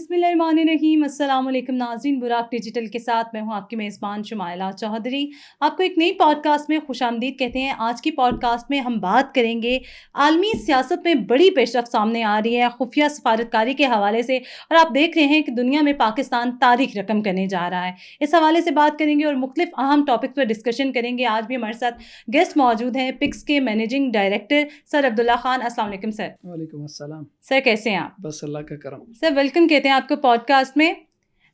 بسم اللہ الرحمن الرحیم. السلام علیکم ناظرین, براق ڈیجیٹل کے ساتھ میں ہوں آپ کی میزبان شمائلہ چوہدری. آپ کو ایک نئی پوڈ کاسٹ میں خوش آمدید کہتے ہیں. آج کی پوڈ کاسٹ میں ہم بات کریں گے عالمی سیاست میں بڑی پیش رفت سامنے آ رہی ہے خفیہ سفارتکاری کے حوالے سے, اور آپ دیکھ رہے ہیں کہ دنیا میں پاکستان تاریخ رقم کرنے جا رہا ہے. اس حوالے سے بات کریں گے اور مختلف اہم ٹاپکس پر ڈسکشن کریں گے. آج بھی ہمارے ساتھ گیسٹ موجود ہیں, پکس کے managing director sir Abdullah Khan. السلام علیکم سر. وعلیکم السلام سر, کیسے ہیں آپ؟ بس اللہ کا کرم. سر ویلکم کہتے ہیں آپ کو پوڈ کاسٹ میں.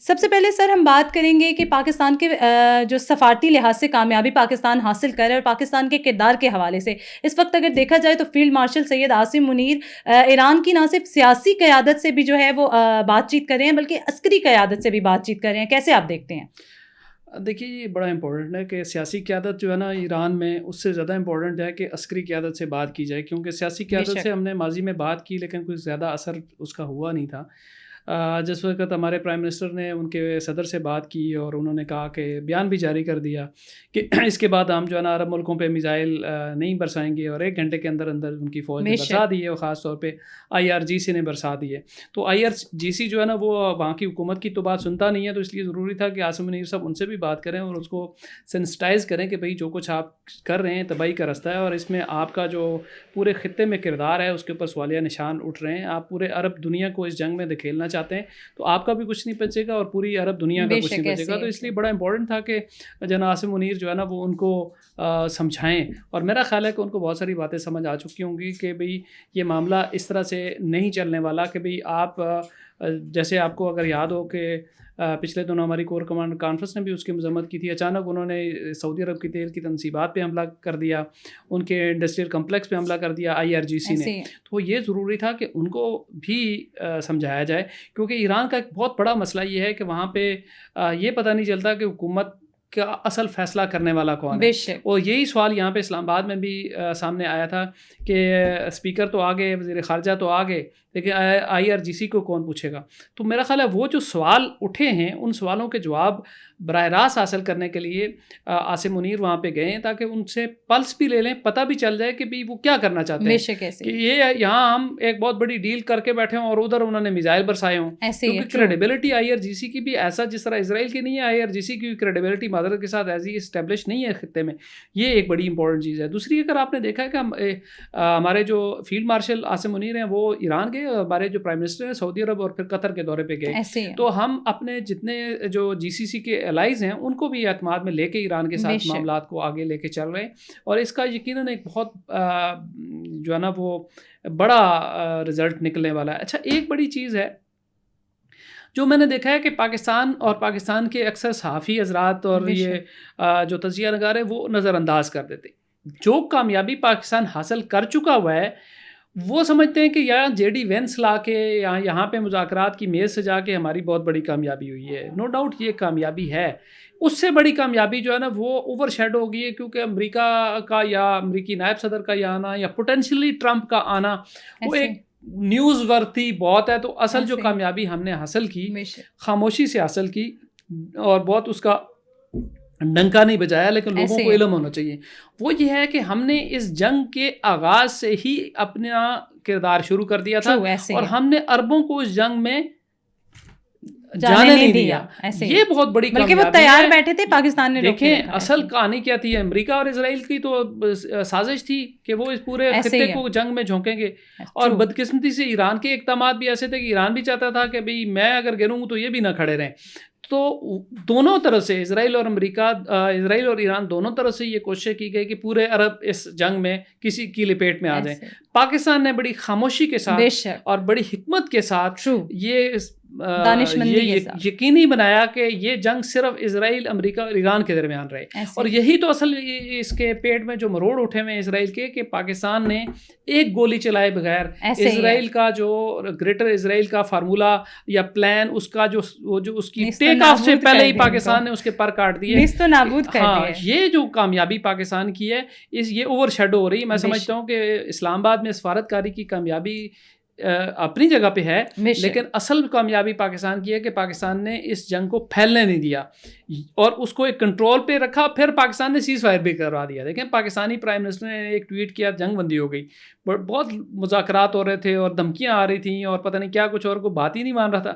سب سے پہلے سر ہم بات کریں گے کہ پاکستان کے جو سفارتی لحاظ سے کامیابی پاکستان حاصل کر رہا ہے اور پاکستان کے کردار کے حوالے سے. اس وقت اگر دیکھا جائے تو فیلڈ مارشل سید عاصم منیر ایران کی نہ صرف سیاسی قیادت سے بھی جو ہے وہ بات چیت کر رہے ہیں بلکہ عسکری قیادت سے بھی بات چیت کر رہے ہیں. کیسے آپ دیکھتے ہیں؟ دیکھیے, یہ بڑا امپورٹنٹ ہے کہ سیاسی قیادت جو ہے نا ایران میں, اس سے زیادہ امپورٹنٹ ہے کہ عسکری قیادت سے بات کی جائے, کیونکہ سیاسی قیادت سے ہم نے ماضی میں بات کی لیکن کوئی زیادہ اثر اس کا ہوا نہیں تھا. جس وقت ہمارے پرائم منسٹر نے ان کے صدر سے بات کی اور انہوں نے کہا کہ بیان بھی جاری کر دیا کہ اس کے بعد ہم جو ہے نا عرب ملکوں پہ میزائل نہیں برسائیں گے, اور 1 گھنٹے کے اندر اندر ان کی فوج نے برسا دی ہے, اور خاص طور پہ IRGC نے برسا دی ہے. تو IRGC جو ہے نا وہ وہاں کی حکومت کی تو بات سنتا نہیں ہے, تو اس لیے ضروری تھا کہ عاصم منیر صاحب ان سے بھی بات کریں اور اس کو سینسٹائز کریں کہ بھائی جو کچھ آپ کر رہے ہیں تباہی کا رستہ ہے, اور اس میں آپ کا جو پورے خطے میں کردار ہے اس کے اوپر سوالیہ نشان اٹھ رہے ہیں. آپ پورے عرب دنیا کو اس جنگ میں دھکیلنا چاہتے ہیں, تو آپ کا بھی کچھ نہیں بچے گا اور پوری عرب دنیا کا کچھ نہیں بچے گا. تو اس لیے بڑا امپورٹنٹ تھا کہ جناب عاصم منیر جو ہے نا وہ ان کو سمجھائیں, اور میرا خیال ہے کہ ان کو بہت ساری باتیں سمجھ آ چکی ہوں گی کہ بھئی یہ معاملہ اس طرح سے نہیں چلنے والا کہ بھئی آپ جیسے آپ کو اگر یاد ہو کہ پچھلے دنوں ہماری کور کمانڈر کانفرنس نے بھی اس کی مذمت کی تھی. اچانک انہوں نے سعودی عرب کی تیل کی تنصیبات پہ حملہ کر دیا, ان کے انڈسٹریل کمپلیکس پہ حملہ کر دیا IRGC نے. تو یہ ضروری تھا کہ ان کو بھی سمجھایا جائے, کیونکہ ایران کا ایک بہت بڑا مسئلہ یہ ہے کہ وہاں پہ یہ پتہ نہیں چلتا کہ حکومت کا اصل فیصلہ کرنے والا کون ہے. اور یہی سوال یہاں پہ اسلام آباد میں بھی سامنے آیا تھا کہ اسپیکر تو آگے, وزیر خارجہ تو آگے, لیکن IRGC کو کون پوچھے گا. تو میرا خیال ہے وہ جو سوال اٹھے ہیں ان سوالوں کے جواب براہ راست حاصل کرنے کے لیے عاصم منیر وہاں پہ گئے ہیں, تاکہ ان سے پلس بھی لے لیں, پتہ بھی چل جائے کہ بھی وہ کیا کرنا چاہتے ہیں. کہ یہ یہاں ہم ایک بہت بڑی ڈیل کر کے بیٹھے ہوں اور ادھر انہوں نے میزائل برسائے ہوں. کیونکہ کریڈیبلٹی IRGC کی بھی ایسا جس طرح اسرائیل کی نہیں ہے, IRGC کی کریڈیبلٹی معذرت کے ساتھ ایسی اسٹیبلش نہیں ہے خطے میں. یہ ایک بڑی امپورٹنٹ چیز ہے. دوسری, اگر آپ نے دیکھا ہے کہ ہمارے جو فیلڈ مارشل عاصم منیر ہیں وہ ایران گئے, ہمارے جو پرائم منسٹر ہیں سعودی عرب اور پھر قطر کے دورے پہ گئے. تو ہم اپنے جتنے جو GCC کے الائز ہیں ان کو بھی اعتماد میں لے کے ایران کے ساتھ معاملات کو آگے لے کے چل رہے ہیں, اور اس کا یقیناً ایک بہت جو ہے نا وہ بڑا رزلٹ نکلنے والا ہے. اچھا, ایک بڑی چیز ہے جو میں نے دیکھا ہے کہ پاکستان اور پاکستان کے اکثر صحافی حضرات اور یہ جو تجزیہ نگار ہیں وہ نظر انداز کر دیتے. جو کامیابی پاکستان حاصل کر چکا ہوا ہے وہ سمجھتے ہیں کہ یہاں JD وینس لا کے یہاں پہ مذاکرات کی میز سجا کے ہماری بہت بڑی کامیابی ہوئی ہے. نو ڈاؤٹ یہ کامیابی ہے. اس سے بڑی کامیابی جو ہے نا وہ اوور شیڈو ہو گئی ہے, کیونکہ امریکہ کا یا امریکی نائب صدر کا یہ آنا یا پوٹینشلی ٹرمپ کا آنا وہ ایک نیوز ورتھی بہت ہے. تو اصل جو کامیابی ہم نے حاصل کی خاموشی سے حاصل کی, اور بہت اس کا ڈنکا نہیں بجایا, لیکن لوگوں کو علم ہونا چاہیے. وہ یہ ہے کہ ہم نے اس جنگ کے آغاز سے ہی اپنا کردار شروع کر دیا تھا, اور ہم نے عربوں کو اس جنگ میں جانے نہیں دیا. یہ بہت بڑی کامیابی ہے. تیار بیٹھے تھے پاکستان نے. دیکھیں اصل کہانی کیا تھی, امریکہ اور اسرائیل کی تو سازش تھی کہ وہ اس پورے خطے کو جنگ میں جھونکیں گے, اور بدقسمتی سے ایران کے اقدامات بھی ایسے تھے کہ ایران بھی چاہتا تھا کہ بھئی میں اگر گروں تو یہ بھی نہ کھڑے رہیں. تو دونوں طرف سے اسرائیل اور امریکہ, اسرائیل اور ایران دونوں طرف سے یہ کوشش کی گئی کہ پورے عرب اس جنگ میں کسی کی لپیٹ میں آ جائیں. پاکستان نے بڑی خاموشی کے ساتھ اور بڑی حکمت کے ساتھ یہ یقینی بنایا کہ یہ جنگ صرف اسرائیل, امریکہ اور ایران کے درمیان رہے. اور یہی تو اصل اس کے پیٹ میں جو مروڑ اٹھے ہوئے اسرائیل کے, کہ پاکستان نے ایک گولی چلائے بغیر اسرائیل کا جو گریٹر اسرائیل کا فارمولا یا پلان, اس کا جو اس کی ٹیک آف سے پہلے ہی پاکستان نے اس کے پر کاٹ دیے. ہاں, یہ جو کامیابی پاکستان کی ہے یہ اوور شیڈو ہو رہی ہے. میں سمجھتا ہوں کہ اسلام آباد میں سفارتکاری کی کامیابی اپنی جگہ پہ ہے، لیکن اصل کامیابی پاکستان کی ہے کہ پاکستان نے اس جنگ کو پھیلنے نہیں دیا اور اس کو ایک کنٹرول پہ رکھا. پھر پاکستان نے سیز فائر بھی کروا دیا. دیکھیں پاکستانی پرائم منسٹر نے ایک ٹویٹ کیا جنگ بندی ہو گئی، بہت مذاکرات ہو رہے تھے اور دھمکیاں آ رہی تھیں اور پتہ نہیں کیا کچھ، اور کوئی بات ہی نہیں مان رہا تھا.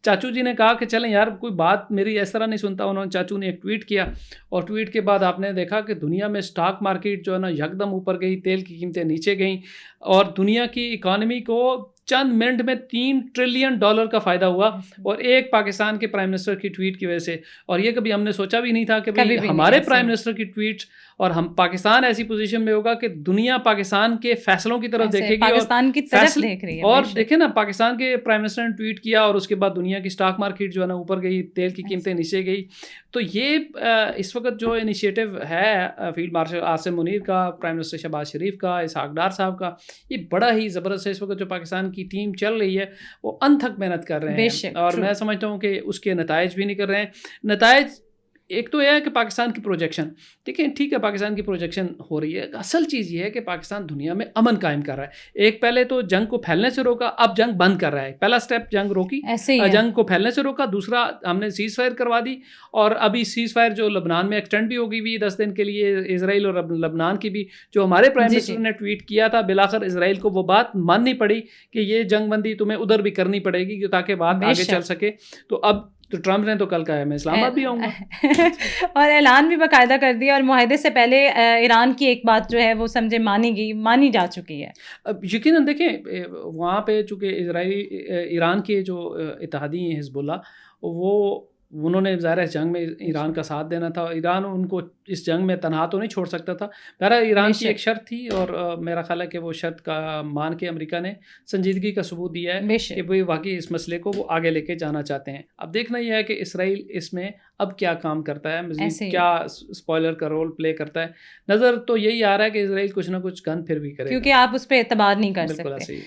چاچو جی نے کہا کہ چلیں یار کوئی بات میری اس طرح نہیں سنتا. انہوں نے چاچو نے ایک ٹویٹ کیا اور ٹویٹ کے بعد آپ نے دیکھا کہ دنیا میں اسٹاک مارکیٹ جو ہے نا یکدم اوپر گئی، تیل کی قیمتیں نیچے گئیں اور دنیا کی اکانومی کو چند منٹ میں $3 ٹریلین کا فائدہ ہوا، اور ایک پاکستان کے پرائم منسٹر کی ٹویٹ کی وجہ سے. اور یہ کبھی ہم نے سوچا بھی نہیں تھا کہ ہمارے پرائم منسٹر کی ٹویٹ اور ہم پاکستان ایسی پوزیشن میں ہوگا کہ دنیا پاکستان کے فیصلوں کی طرف دیکھے گی، پاکستان کی طرف دیکھ رہی ہے. اور دیکھیں نا پاکستان کے پرائم منسٹر نے ٹویٹ کیا اور اس کے بعد دنیا کی اسٹاک مارکیٹ جو ہے نا اوپر گئی، تیل کی قیمتیں نیچے گئی. تو یہ اس وقت جو انیشیٹو ہے فیلڈ مارشل عاصم منیر کا، پرائم منسٹر شہباز شریف کا، اسحاق ڈار صاحب کا، یہ بڑا ہی زبردست ہے. اس وقت جو پاکستان کی ٹیم چل رہی ہے وہ انتھک محنت کر رہے ہیں اور میں سمجھتا ہوں کہ اس کے نتائج بھی نکل رہے ہیں. نتائج ایک تو یہ ہے کہ پاکستان کی پروجیکشن، دیکھیں ٹھیک ہے پاکستان کی پروجیکشن ہو رہی ہے، اصل چیز یہ ہے کہ پاکستان دنیا میں امن قائم کر رہا ہے. ایک پہلے تو جنگ کو پھیلنے سے روکا، اب جنگ بند کر رہا ہے. پہلا سٹیپ جنگ روکی، جنگ کو پھیلنے سے روکا. دوسرا ہم نے سیز فائر کروا دی، اور ابھی سیز فائر جو لبنان میں ایکسٹینڈ بھی ہوگی بھی 10 دن کے لیے، اسرائیل اور لبنان کی بھی. جو ہمارے پرائم منسٹر نے ٹویٹ کیا تھا، بالآخر اسرائیل کو وہ بات ماننی پڑی کہ یہ جنگ بندی تمہیں ادھر بھی کرنی پڑے گی تاکہ بات آگے چل سکے. تو اب تو ٹرمپ نے تو کل کہا ہے میں اسلام آباد بھی آؤں گا اور اعلان بھی باقاعدہ کر دیا، اور معاہدے سے پہلے ایران کی ایک بات جو ہے وہ سمجھے مانی جا چکی ہے. اب یقیناً دیکھیں وہاں پہ چونکہ ایران کے جو اتحادی ہیں حزب اللہ، انہوں نے ظاہر ہے جنگ میں ایران کا ساتھ دینا تھا. ایران ان کو اس جنگ میں تنہا تو نہیں چھوڑ سکتا تھا. بہرحال ایران کی ایک شرط تھی اور میرا خیال ہے کہ وہ شرط کا مان کے امریکہ نے سنجیدگی کا ثبوت دیا ہے کہ وہ واقعی اس مسئلے کو وہ آگے لے کے جانا چاہتے ہیں. اب دیکھنا یہ ہے کہ اسرائیل اس میں اب کیا کام کرتا ہے، مزید کیا اسپوائلر کا رول پلے کرتا ہے. نظر تو یہی آ رہا ہے کہ اسرائیل کچھ نہ کچھ گن پھر بھی کرے، کیونکہ آپ اس پہ اعتبار نہیں کر سکتے.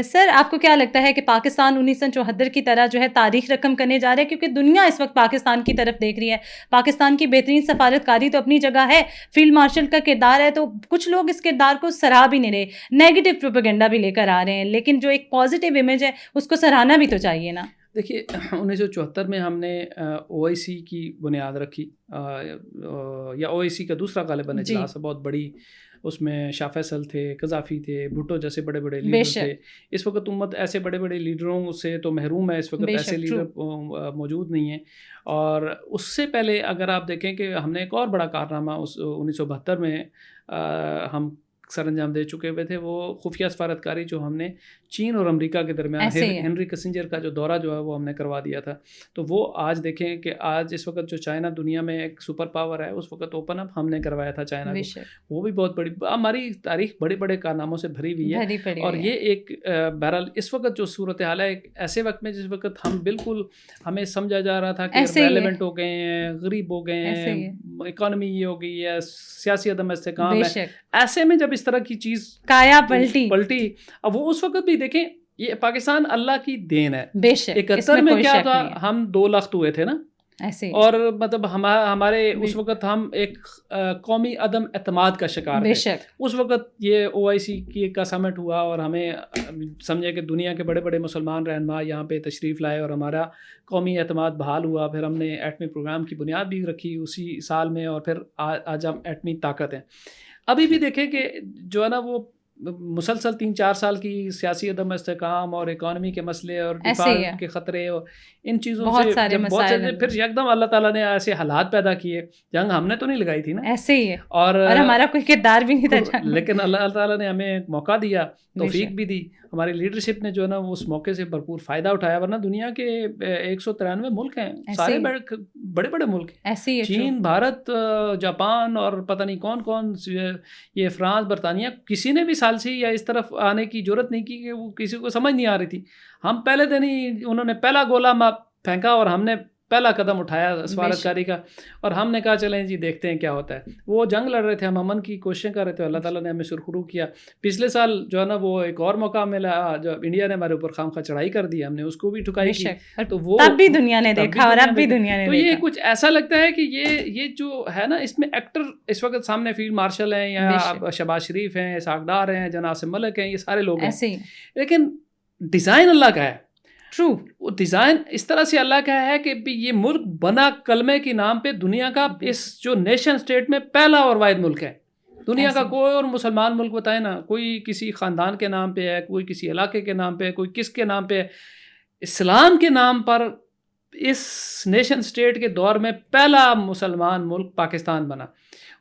سر آپ کو کیا لگتا ہے کہ پاکستان 1974 کی طرح جو ہے تاریخ رقم کرنے جا رہا ہے؟ کیونکہ دنیا اس وقت پاکستان کی طرف دیکھ رہی ہے. پاکستان کی بہترین سفارتکاری تو اپنی جگہ ہے، فیلڈ مارشل کا کردار ہے، تو کچھ لوگ اس کردار کو سراہ بھی نہیں رہے، نیگیٹو پروپیگنڈا بھی لے کر آ رہے ہیں، لیکن جو ایک پازیٹیو امیج ہے اس کو سراہنا بھی تو چاہیے نا. دیکھیے 1974 میں ہم نے OIC کی بنیاد رکھی، یا OIC کا دوسرا غالباً اجلاس ہے بہت بڑی. اس میں شاہ فیصل تھے، قذافی تھے، بھٹو جیسے بڑے بڑے لیڈر تھے. اس وقت امت ایسے بڑے بڑے لیڈروں سے تو محروم ہے، اس وقت ایسے لیڈر موجود نہیں ہیں. اور اس سے پہلے اگر آپ دیکھیں کہ ہم نے ایک اور بڑا کارنامہ 1972 میں ہم سر انجام دے چکے ہوئے تھے، وہ خفیہ سفارتکاری جو ہم نے چین اور امریکہ کے درمیان ہنری کسنجر کا جو دورہ جو ہے وہ ہم نے کروا دیا تھا. تو وہ آج دیکھیں کہ آج اس وقت جو چائنا دنیا میں ایک سپر پاور ہے، اس وقت اوپن اپ ہم نے کروایا تھا چائنا کو. وہ بھی بہت بڑی، ہماری تاریخ بڑے بڑے کارناموں سے بھری ہوئی ہے. اور یہ ایک بہرحال اس وقت جو صورتحال ہے، ایک ایسے وقت میں جس وقت ہم بالکل ہمیں سمجھا جا رہا تھا کہ ریلیونٹ ہو گئے ہیں، غریب ہو گئے ہیں، اکانومی یہ ہو گئی ہے، سیاسی عدم استحکام ہے، ایسے میں جب اس طرح کی چیز کایا پلٹی. اب وہ اس وقت بھی دیکھیں یہ پاکستان اللہ کی دین ہے. بے شک 71 میں کیا تھا، ہم 2 لخت ہوئے تھے نا، اور مطلب ہمارے اس وقت ہم ایک قومی عدم اعتماد کا شکار تھے. اس وقت یہ OIC کا سمٹ ہوا اور ہمیں سمجھے کہ دنیا کے بڑے بڑے مسلمان رہنما یہاں پہ تشریف لائے اور ہمارا قومی اعتماد بحال ہوا. پھر ہم نے ایٹمی پروگرام کی بنیاد بھی رکھی اسی سال میں، اور پھر آج ہم ایٹمی طاقت ہیں. ابھی بھی دیکھیں کہ جو ہے نا وہ مسلسل 3-4 سال کی سیاسی عدم استحکام اور اکانومی کے مسئلے اور دفاع کے خطرے اور ان چیزوں سے بہت سارے پھر یکدم اللہ تعالیٰ نے ایسے حالات پیدا کیے. جنگ ہم نے تو نہیں لگائی تھی نا، ایسے ہی ہے، اور ہمارا کوئی کردار بھی نہیں تھا، لیکن اللہ تعالیٰ نے ہمیں موقع دیا، توفیق بھی دی. ہماری لیڈرشپ نے جو ہے نا اس موقع سے بھرپور فائدہ اٹھایا. ورنہ دنیا کے 193 ملک ہیں، سارے بڑے بڑے ملک ہیں، چین، بھارت، جاپان اور پتہ نہیں کون کون، یہ فرانس، برطانیہ، کسی نے بھی ثالثی یا اس طرف آنے کی جرت نہیں کی کہ وہ کسی کو سمجھ نہیں آ رہی تھی. ہم پہلے دن ہی انہوں نے پہلا گولہ پھینکا اور ہم نے پہلا قدم اٹھایا سفارتکاری کا، اور ہم نے کہا چلیں جی دیکھتے ہیں کیا ہوتا ہے. وہ جنگ لڑ رہے تھے، ہم امن کی کوششیں کر رہے تھے، اللہ تعالیٰ نے ہمیں سرخرو کیا. پچھلے سال جو ہے نا وہ ایک اور موقع ملا جب انڈیا نے ہمارے اوپر خام خواہ چڑھائی کر دی، ہم نے اس کو بھی ٹھکائی کی. تو وہ تب بھی دنیا نے دیکھا اور اب بھی دنیا نے دیکھا. تو یہ کچھ ایسا لگتا ہے کہ یہ جو ہے نا اس میں ایکٹر اس وقت سامنے فیلڈ مارشل ہیں یا شہباز شریف ہیں، اسحاق ڈار ہیں، جناب عاصم ملک ہیں، یہ سارے لوگ ہیں. لیکن ڈیزائن اللہ کا ہے. ٹرو. وہ ڈیزائن اس طرح سے اللہ کا ہے کہ یہ ملک بنا کلمے کے نام پہ دنیا کا اس جو نیشن اسٹیٹ میں پہلا اور واحد ملک ہے. دنیا کا کوئی اور مسلمان ملک بتائے نا, کوئی کسی خاندان کے نام پہ ہے, کوئی کسی علاقے کے نام پہ ہے, کوئی کس کے نام پہ ہے. اسلام کے نام پر اس نیشن اسٹیٹ کے دور میں پہلا مسلمان ملک پاکستان بنا,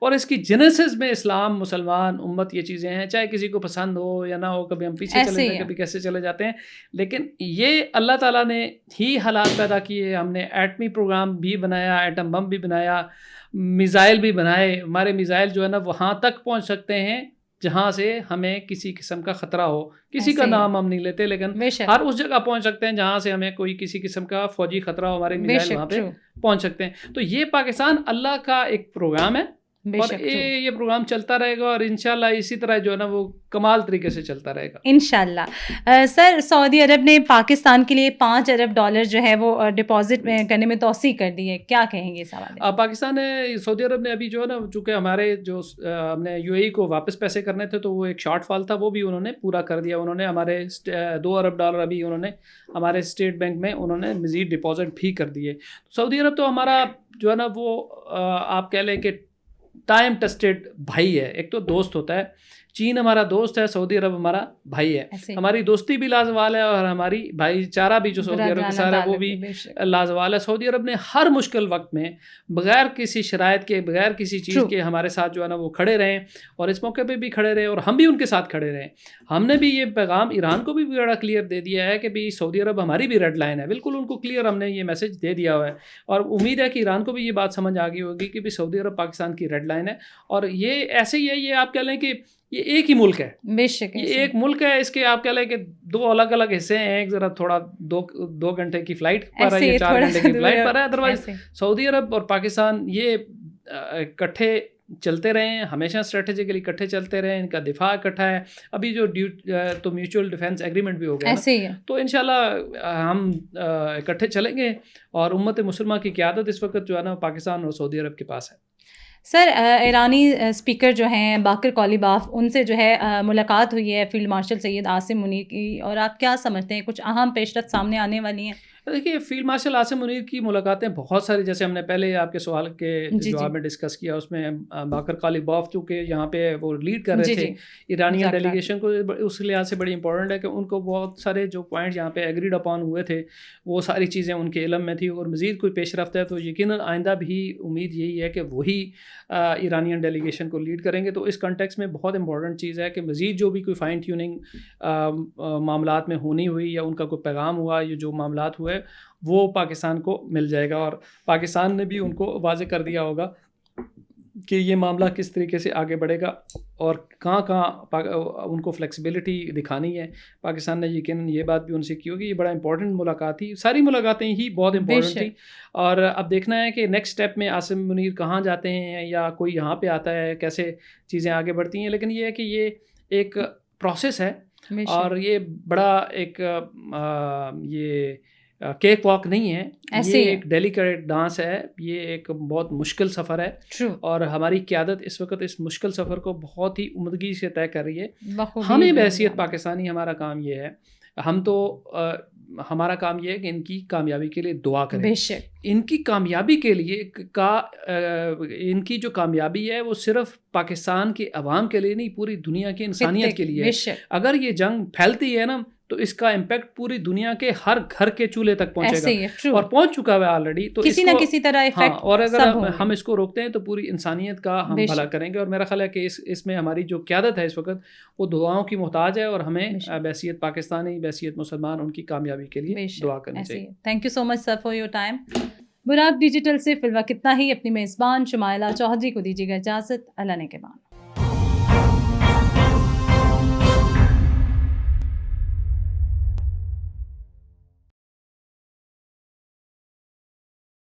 اور اس کی جینیسس میں اسلام, مسلمان, امت, یہ چیزیں ہیں. چاہے کسی کو پسند ہو یا نہ ہو, کبھی ہم پیچھے چلے جاتے ہیں, کبھی کیسے چلے جاتے ہیں, لیکن یہ اللہ تعالیٰ نے ہی حالات پیدا کیے. ہم نے ایٹمی پروگرام بھی بنایا, ایٹم بم بھی بنایا, میزائل بھی بنائے. ہمارے میزائل جو ہے نا وہاں تک پہنچ سکتے ہیں جہاں سے ہمیں کسی قسم کا خطرہ ہو. کسی کا نام ہم نہیں لیتے, لیکن ہر اس جگہ پہنچ سکتے ہیں جہاں سے ہمیں کوئی کسی قسم کا فوجی خطرہ ہو, ہمارے میزائل وہاں پہ پہنچ سکتے ہیں. تو یہ پاکستان اللہ کا ایک پروگرام ہے, اور یہ پروگرام چلتا رہے گا, اور انشاءاللہ اسی طرح جو ہے نا وہ کمال طریقے سے چلتا رہے گا انشاءاللہ. سر, سعودی عرب نے پاکستان کے لیے $5 ارب جو ہے وہ ڈپازٹ کرنے میں توسیع کر دی ہے, کیا کہیں گے اس حوالے؟ پاکستان نے, سعودی عرب نے ابھی جو ہے نا, چونکہ ہمارے جو ہم نے یو اے ای کو واپس پیسے کرنے تھے تو وہ ایک شارٹ فال تھا, وہ بھی انہوں نے پورا کر دیا. انہوں نے ہمارے $2 ارب ابھی انہوں نے ہمارے اسٹیٹ بینک میں انہوں نے مزید ڈپازٹ بھی کر دیے. سعودی عرب تو ہمارا جو ہے نا وہ آپ کہہ لیں کہ ٹائم ٹیسٹڈ بھائی ہے. ایک تو دوست ہوتا ہے, چین ہمارا دوست ہے, سعودی عرب ہمارا بھائی ہے. ہماری دوستی بھی لازوال ہے, اور ہماری بھائی چارہ بھی جو سعودی عرب کے ساتھ ہے وہ بھی لازوال ہے. سعودی عرب نے ہر مشکل وقت میں بغیر کسی شرائط کے, بغیر کسی چیز کے ہمارے ساتھ جو ہے نا وہ کھڑے رہے, اور اس موقع پہ بھی کھڑے رہے, اور ہم بھی ان کے ساتھ کھڑے رہے. ہم نے بھی یہ پیغام ایران کو بھی بڑا کلیئر دے دیا ہے کہ بھی سعودی عرب ہماری بھی ریڈ لائن ہے. بالکل ان کو کلیئر ہم نے یہ میسج دے دیا ہوا ہے, اور امید ہے کہ ایران کو بھی یہ بات سمجھ آ گئی ہوگی کہ بھی سعودی عرب پاکستان کی ریڈ لائن ہے. اور یہ ایسے ہی ہے, یہ آپ کہہ لیں کہ یہ ایک ہی ملک ہے, بے شک یہ ایک ملک ہے. اس کے آپ کہہ لیں کہ 2 الگ الگ حصے ہیں. ایک ذرا تھوڑا 2 گھنٹے کی فلائٹ پر ہے, یا 4 گھنٹے کی فلائٹ پر ہے. ادروائز سعودی عرب اور پاکستان یہ اکٹھے چلتے رہے ہیں, ہمیشہ اسٹریٹجیکلی اکٹھے چلتے رہے ہیں. ان کا دفاع اکٹھا ہے. ابھی جو تو میوچل ڈیفینس ایگریمنٹ بھی ہو گیا, تو انشاءاللہ ہم اکٹھے چلیں گے. اور امت مسلمہ کی قیادت اس وقت جو ہے نا پاکستان اور سعودی عرب کے پاس ہے. سر, ایرانی اسپیکر جو ہیں باقر قالیباف, ان سے جو ہے ملاقات ہوئی ہے فیلڈ مارشل سید عاصم منیر کی, اور آپ کیا سمجھتے ہیں کچھ اہم پیشرفت سامنے آنے والی ہیں؟ دیکھیے, فیلڈ مارشل عاصم منیر کی ملاقاتیں بہت ساری, جیسے ہم نے پہلے آپ کے سوال کے جواب میں ڈسکس کیا, اس میں باقر قالیباف چونکہ یہاں پہ وہ لیڈ کر رہے تھے ایرانین ڈیلیگیشن کو, اس لحاظ سے بڑی امپورٹنٹ ہے کہ ان کو بہت سارے جو پوائنٹ یہاں پہ ایگریڈ اپان ہوئے تھے وہ ساری چیزیں ان کے علم میں تھی, اور مزید کوئی پیش رفت ہے تو یقیناً آئندہ بھی امید یہی ہے کہ وہی ایرانین ڈیلیگیشن کو لیڈ کریں گے. تو اس کنٹیکس میں بہت امپورٹنٹ چیز ہے کہ مزید جو بھی کوئی فائن ٹیوننگ معاملات میں ہونی ہوئی, یا ان کا کوئی پیغام ہوا, یا جو معاملات ہوئے وہ پاکستان کو مل جائے گا. اور پاکستان نے بھی ان کو واضح کر دیا ہوگا کہ یہ معاملہ کس طریقے سے آگے بڑھے گا, اور کہاں کہاں ان کو فلیکسیبلٹی دکھانی ہے. پاکستان نے یقیناً یہ بات بھی ان سے کی ہوگی. یہ بڑا امپورٹنٹ ملاقات تھی, ساری ملاقاتیں ہی بہت امپورٹنٹ تھیں. اور اب دیکھنا ہے کہ نیکسٹ اسٹیپ میں عاصم منیر کہاں جاتے ہیں, یا کوئی یہاں پہ آتا ہے, کیسے چیزیں آگے بڑھتی ہیں. لیکن یہ ہے کہ یہ ایک پروسیس ہے, اور یہ بڑا ایک یہ کیک واک نہیں ہے, یہ ایک ڈیلیکیٹ ڈانس ہے, یہ ایک بہت مشکل سفر ہے. اور ہماری قیادت اس وقت اس مشکل سفر کو بہت ہی عمدگی سے طے کر رہی ہے. ہمیں بحیثیت پاکستانی ہمارا کام یہ ہے, ہم تو ہمارا کام یہ ہے کہ ان کی کامیابی کے لیے دعا کریں. ان کی کامیابی کے لیے ان کی جو کامیابی ہے وہ صرف پاکستان کے عوام کے لیے نہیں, پوری دنیا کی انسانیت کے لیے. اگر یہ جنگ پھیلتی ہے نا تو اس کا امپیکٹ پوری دنیا کے ہر گھر کے چولہے تک پہنچے گا, اور پہنچ چکا ہے آلریڈی. تو کسی نہ کسی طرح ایفیکٹ, اور اگر ہم اس کو روکتے ہیں تو پوری انسانیت کا ہم بھلا کریں گے. اور میرا خیال ہے کہ اس میں ہماری جو قیادت ہے اس وقت وہ دعاؤں کی محتاج ہے, اور ہمیں بحیثیت پاکستانی, بحیثیت مسلمان ان کی کامیابی کے لیے دعا کرنی چاہیے. Thank you so much sir for your time. Buraq digital سے فی الوقت اتنا ہی. اپنی میزبان شمائلہ چوہدری کو دیجیے گا اجازت. اللہ نے کے بعد.